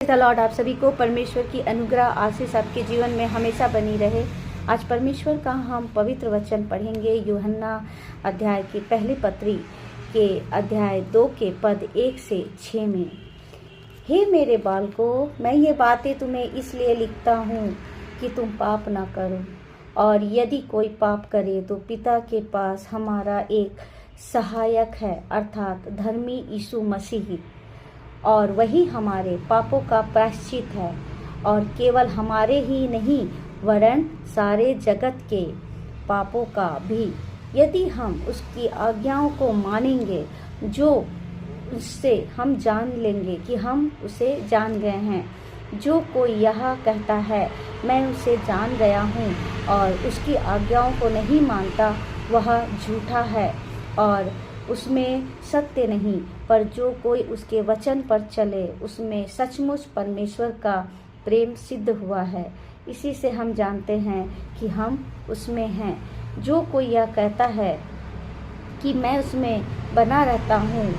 The Lord आप सभी को परमेश्वर की अनुग्रह आशीष आपके जीवन में हमेशा बनी रहे। आज परमेश्वर का हम पवित्र वचन पढ़ेंगे यूहन्ना अध्याय की पहली पत्री के अध्याय 2 के पद 1 से 6 में। हे मेरे बालकों, मैं ये बातें तुम्हें इसलिए लिखता हूँ कि तुम पाप ना करो, और यदि कोई पाप करे तो पिता के पास हमारा एक सहायक है, अर्थात धर्मी यीशु मसीह, और वही हमारे पापों का प्रायश्चित है, और केवल हमारे ही नहीं वरन सारे जगत के पापों का भी। यदि हम उसकी आज्ञाओं को मानेंगे, जो उससे हम जान लेंगे कि हम उसे जान गए हैं। जो कोई यह कहता है मैं उसे जान गया हूँ और उसकी आज्ञाओं को नहीं मानता, वह झूठा है और उसमें सत्य नहीं। पर जो कोई उसके वचन पर चले, उसमें सचमुच परमेश्वर का प्रेम सिद्ध हुआ है। इसी से हम जानते हैं कि हम उसमें हैं। जो कोई यह कहता है कि मैं उसमें बना रहता हूँ,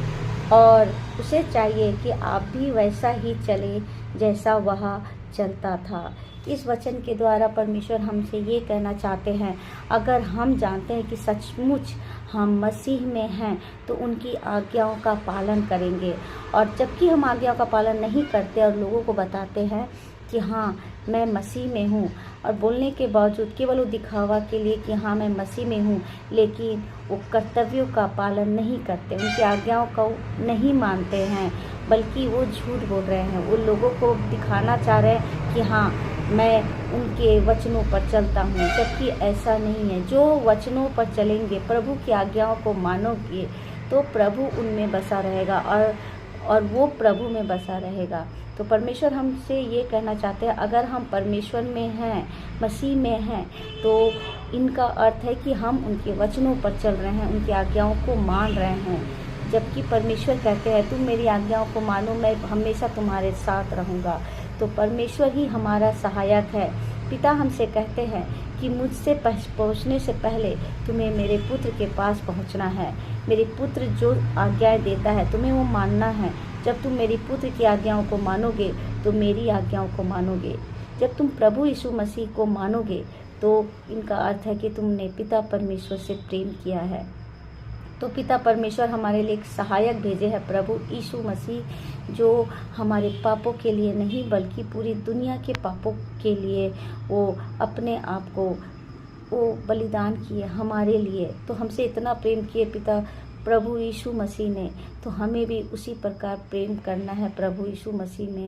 और उसे चाहिए कि आप भी वैसा ही चले जैसा वह चलता था। इस वचन के द्वारा परमेश्वर हमसे ये कहना चाहते हैं, अगर हम जानते हैं कि सचमुच हम मसीह में हैं तो उनकी आज्ञाओं का पालन करेंगे। और जबकि हम आज्ञाओं का पालन नहीं करते और लोगों को बताते हैं कि हाँ मैं मसीह में हूँ, और बोलने के बावजूद केवल वो दिखावा के लिए कि हाँ मैं मसीह में हूँ, लेकिन वो कर्तव्यों का पालन नहीं करते, उनकी आज्ञाओं को नहीं मानते हैं, बल्कि वो झूठ बोल रहे हैं। वो लोगों को दिखाना चाह रहे हैं कि हाँ मैं उनके वचनों पर चलता हूँ, जबकि ऐसा नहीं है। जो वचनों पर चलेंगे, प्रभु की आज्ञाओं को मानोगे, तो प्रभु उनमें बसा रहेगा और वो प्रभु में बसा रहेगा। तो परमेश्वर हमसे ये कहना चाहते हैं, अगर हम परमेश्वर में हैं, मसीह में हैं, तो इनका अर्थ है कि हम उनके वचनों पर चल रहे हैं, उनकी आज्ञाओं को मान रहे हैं। जबकि परमेश्वर कहते हैं तुम मेरी आज्ञाओं को मानो, मैं हमेशा तुम्हारे साथ रहूँगा। तो परमेश्वर ही हमारा सहायक है। पिता हमसे कहते हैं कि मुझसे पहुँचने से पहले तुम्हें मेरे पुत्र के पास पहुँचना है। मेरे पुत्र जो आज्ञाएं देता है तुम्हें वो मानना है। जब तुम मेरी पुत्र की आज्ञाओं को मानोगे तो मेरी आज्ञाओं को मानोगे। जब तुम प्रभु यीशु मसीह को मानोगे तो इनका अर्थ है कि तुमने पिता परमेश्वर से प्रेम किया है। तो पिता परमेश्वर हमारे लिए एक सहायक भेजे है, प्रभु यीशु मसीह, जो हमारे पापों के लिए नहीं बल्कि पूरी दुनिया के पापों के लिए वो अपने आप को वो बलिदान किए हमारे लिए। तो हमसे इतना प्रेम किए पिता प्रभु यीशु मसीह ने, तो हमें भी उसी प्रकार प्रेम करना है प्रभु यीशु मसीह में।